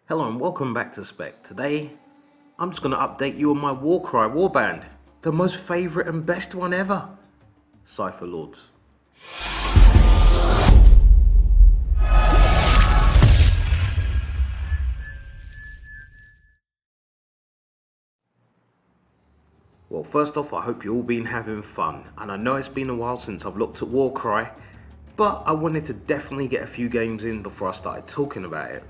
Hello and welcome back to Spekd. Today, I'm just going to update you on my Warcry warband. The most favourite and best one ever. Cypher Lords. Well, first off, I hope you've all been having fun. And I know it's been a while since I've looked at Warcry, but I wanted to definitely get a few games in before I started talking about it.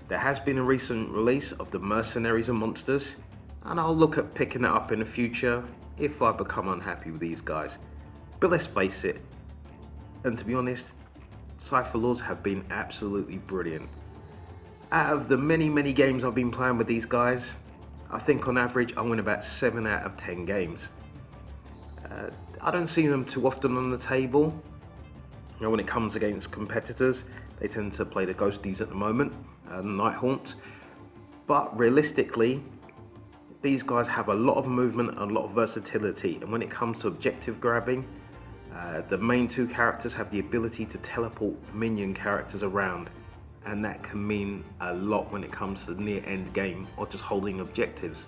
There has been a recent release of the Mercenaries and Monsters, and I'll look at picking it up in the future if I become unhappy with these guys. But let's face it, and to be honest, Cypher Lords have been absolutely brilliant. Out of the many games I've been playing with these guys, I think on average I win about 7 out of 10 games. I don't see them too often on the table. You know, when it comes against competitors, they tend to play the ghosties at the moment, the night haunts. But realistically, these guys have a lot of movement and a lot of versatility, and when it comes to objective grabbing, the main two characters have the ability to teleport minion characters around, and that can mean a lot when it comes to the near end game or just holding objectives.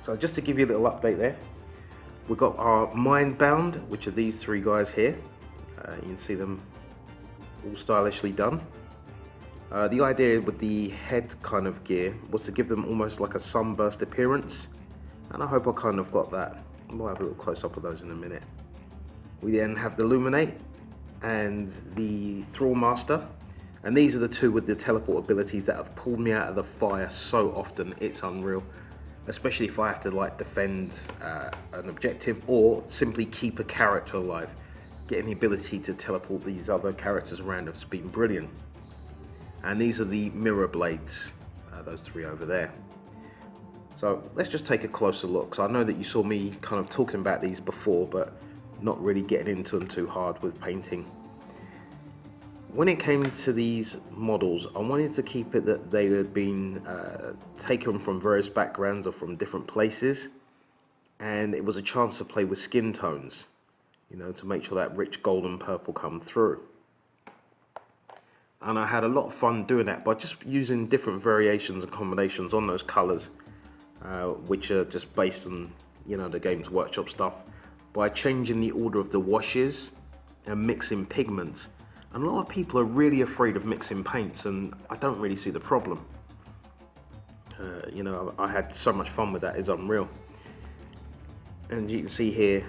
So just to give you a little update there, we've got our Mindbound, which are these three guys here. You can see them all stylishly done. The idea with the head kind of gear was to give them almost like a sunburst appearance, and I hope I kind of got that. We'll have a little close up of those in a minute. We then have the Illuminate and the Thrallmaster, and these are the two with the teleport abilities that have pulled me out of the fire so often, it's unreal. Especially if I have to like defend an objective or simply keep a character alive. Getting the ability to teleport these other characters around has been brilliant. And these are the Mirror Blades, those three over there. So let's just take a closer look. So I know that you saw me kind of talking about these before, but not really getting into them too hard with painting. When it came to these models, I wanted to keep it that they had been taken from various backgrounds or from different places, and it was a chance to play with skin tones, you know, to make sure that rich gold and purple come through. And I had a lot of fun doing that by just using different variations and combinations on those colours, which are just based on, you know, the Games Workshop stuff, by changing the order of the washes and mixing pigments. And a lot of people are really afraid of mixing paints, and I don't really see the problem. You know, I had so much fun with that, it's unreal. And you can see here,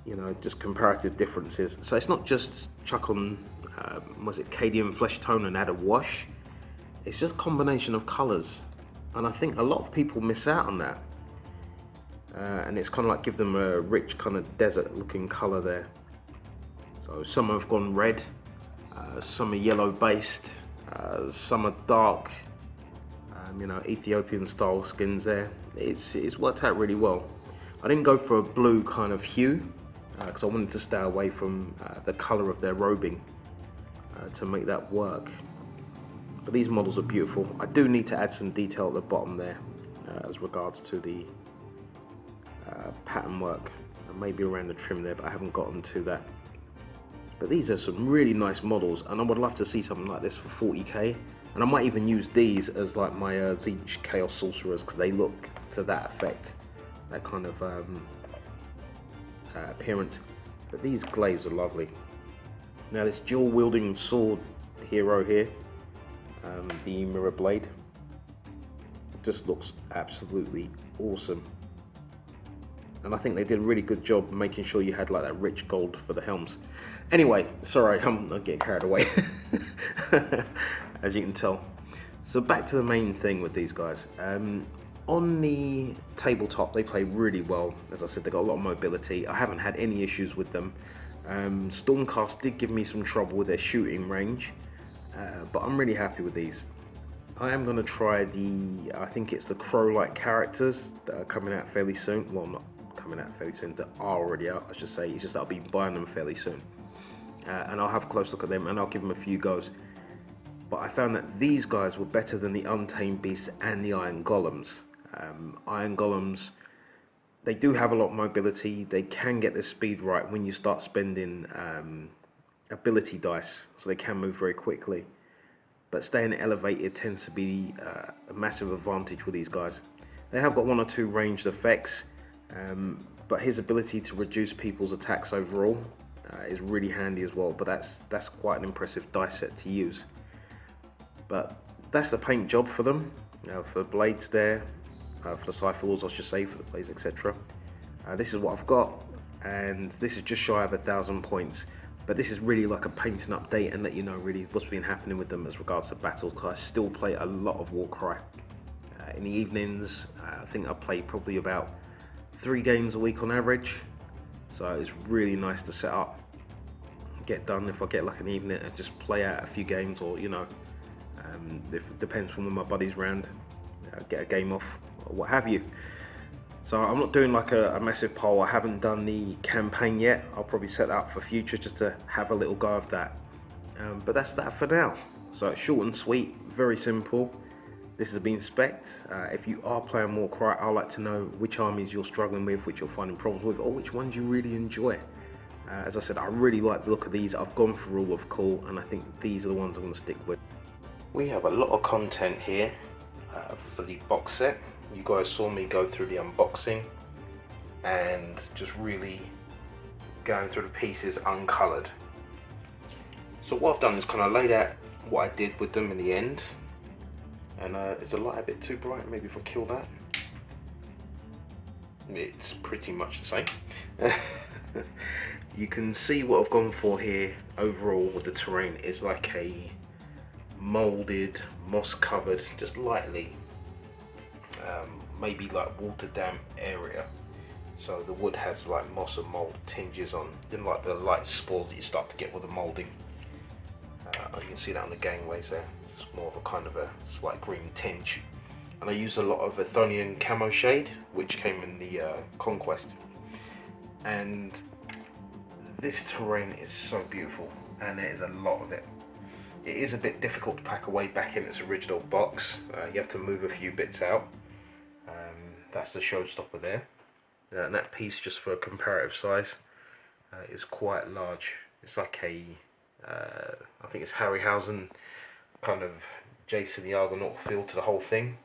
you know, just comparative differences. So it's not just chuck on, was it Cadian flesh tone and add a wash? It's just a combination of colours. And I think a lot of people miss out on that. And it's kind of like give them a rich kind of desert looking colour there. So some have gone red, some are yellow based, some are dark, you know, Ethiopian style skins there. It's worked out really well. I didn't go for a blue kind of hue because I wanted to stay away from the colour of their robing to make that work. But these models are beautiful. I do need to add some detail at the bottom there as regards to the pattern work, maybe around the trim there, but I haven't gotten to that. But these are some really nice models, and I would love to see something like this for 40k. And I might even use these as like my Zeech Chaos Sorcerers, because they look to that effect, that kind of appearance. But these glaives are lovely. Now this dual wielding sword hero here, the Mirror Blade, just looks absolutely awesome. And I think they did a really good job making sure you had like that rich gold for the helms. Anyway, sorry, I'm not getting carried away, as you can tell. So back to the main thing with these guys. On the tabletop, they play really well. As I said, they've got a lot of mobility. I haven't had any issues with them. Stormcast did give me some trouble with their shooting range, but I'm really happy with these. I am going to try I think it's the Crow-like characters that are coming out fairly soon. Well, not coming out fairly soon, that are already out, I should say. It's just that I'll be buying them fairly soon. And I'll have a close look at them and I'll give them a few goes. But I found that these guys were better than the Untamed Beasts and the Iron Golems. Iron Golems, they do have a lot of mobility. They can get their speed right when you start spending ability dice, so they can move very quickly. but staying elevated tends to be a massive advantage with these guys. They have got one or two ranged effects, but his ability to reduce people's attacks overall is really handy as well, but that's quite an impressive dice set to use. But that's the paint job for them, for blades there, for the Cypher Lords I should say, for the blades etc. This is what I've got, and this is just shy of 1,000 points. But this is really like a painting update and let you know really what's been happening with them as regards to battles, because I still play a lot of Warcry. In the evenings, I think I play probably about 3 games a week on average. So it's really nice to set up, get done if I get like an evening and just play out a few games, or if it depends from when my buddy's round, get a game off or what have you. So I'm not doing like a massive poll. I haven't done the campaign yet. I'll probably set that up for future just to have a little go of that. But that's that for now. So it's short and sweet, very simple. This has been Spekd. If you are playing Warcry, I'd like to know which armies you're struggling with, which you're finding problems with, or which ones you really enjoy. As I said, I really like the look of these. I've gone for all of cool, and I think these are the ones I'm going to stick with. We have a lot of content here for the box set. You guys saw me go through the unboxing and just really going through the pieces uncoloured. So what I've done is kind of laid out what I did with them in the end. And is the light a bit too bright? Maybe if I kill that. It's pretty much the same. You can see what I've gone for here overall with the terrain is like a moulded, moss covered, just lightly maybe like water damp area, so the wood has like moss and mold tinges on, then like the light spores that you start to get with the moulding. You can see that on the gangways there. It's more of a kind of a slight green tinge, and I use a lot of Athonian camo shade which came in the conquest. And this terrain is so beautiful, and there is a lot of it. It is a bit difficult to pack away back in its original box. You have to move a few bits out. That's the showstopper there. And that piece, just for a comparative size, is quite large. It's like a, I think it's Harryhausen kind of Jason the Argonaut feel to the whole thing.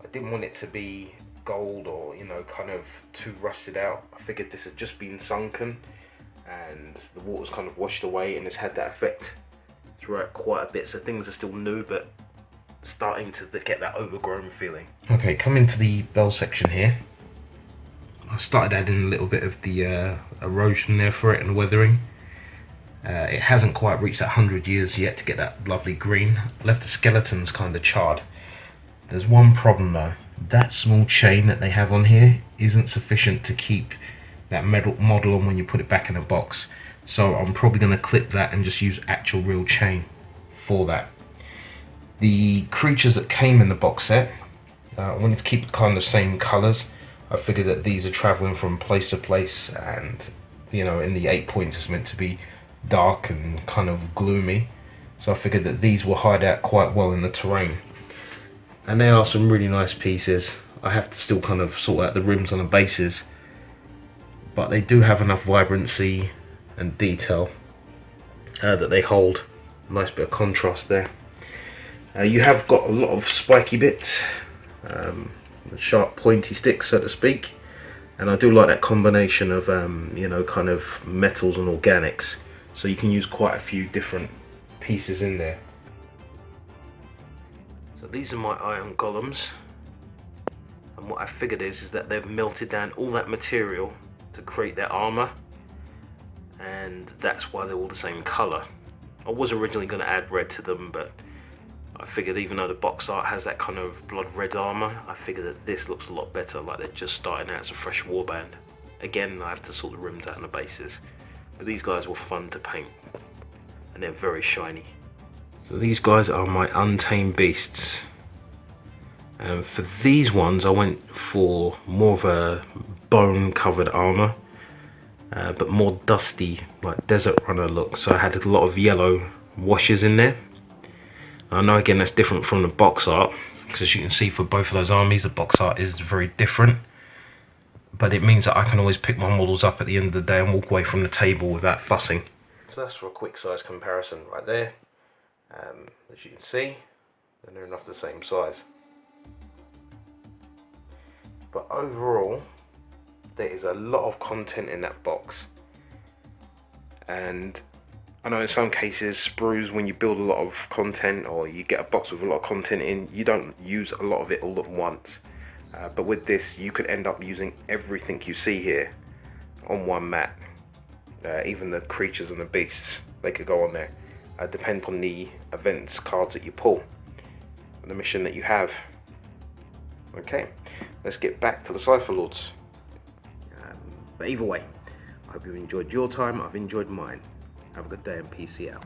I didn't want it to be gold or kind of too rusted out. I figured this had just been sunken and the water's kind of washed away, and it's had that effect throughout quite a bit, so things are still new but starting to get that overgrown feeling. Okay, coming to the bell section here, I started adding a little bit of the erosion there for it and weathering. It hasn't quite reached that 100 years yet to get that lovely green. I left the skeletons kind of charred. There's one problem though, that small chain that they have on here isn't sufficient to keep that metal model on when you put it back in a box. So I'm probably going to clip that and just use actual real chain for that. The creatures that came in the box set, I wanted to keep kind of same colours. I figured that these are travelling from place to place, and in the 8 points it's meant to be dark and kind of gloomy. So I figured that these will hide out quite well in the terrain. And there are some really nice pieces. I have to still kind of sort out the rims on the bases, but they do have enough vibrancy and detail that they hold. Nice bit of contrast there. You have got a lot of spiky bits, sharp pointy sticks so to speak, and I do like that combination of kind of metals and organics, so you can use quite a few different pieces in there. So these are my iron golems, and what I figured is that they've melted down all that material to create their armor, and that's why they're all the same color. I was originally going to add red to them, but I figured even though the box art has that kind of blood red armor, I figured that this looks a lot better, like they're just starting out as a fresh warband. Again, I have to sort the rims out and the bases, but these guys were fun to paint, and they're very shiny. So these guys are my untamed beasts. And for these ones I went for more of a bone covered armor, but more dusty, like desert runner look. So I had a lot of yellow washes in there. I know again that's different from the box art, because as you can see for both of those armies the box art is very different, but it means that I can always pick my models up at the end of the day and walk away from the table without fussing. So that's for a quick size comparison right there. As you can see, and they're enough the same size. But overall, there is a lot of content in that box. And I know in some cases, sprues, when you build a lot of content or you get a box with a lot of content in, you don't use a lot of it all at once. But with this, you could end up using everything you see here on one mat. Even the creatures and the beasts, they could go on there. Depend on the events cards that you pull and the mission that you have. Okay, let's get back to the Cypher Lords. But either way, I hope you enjoyed your time. I've enjoyed mine. Have a good day and peace out.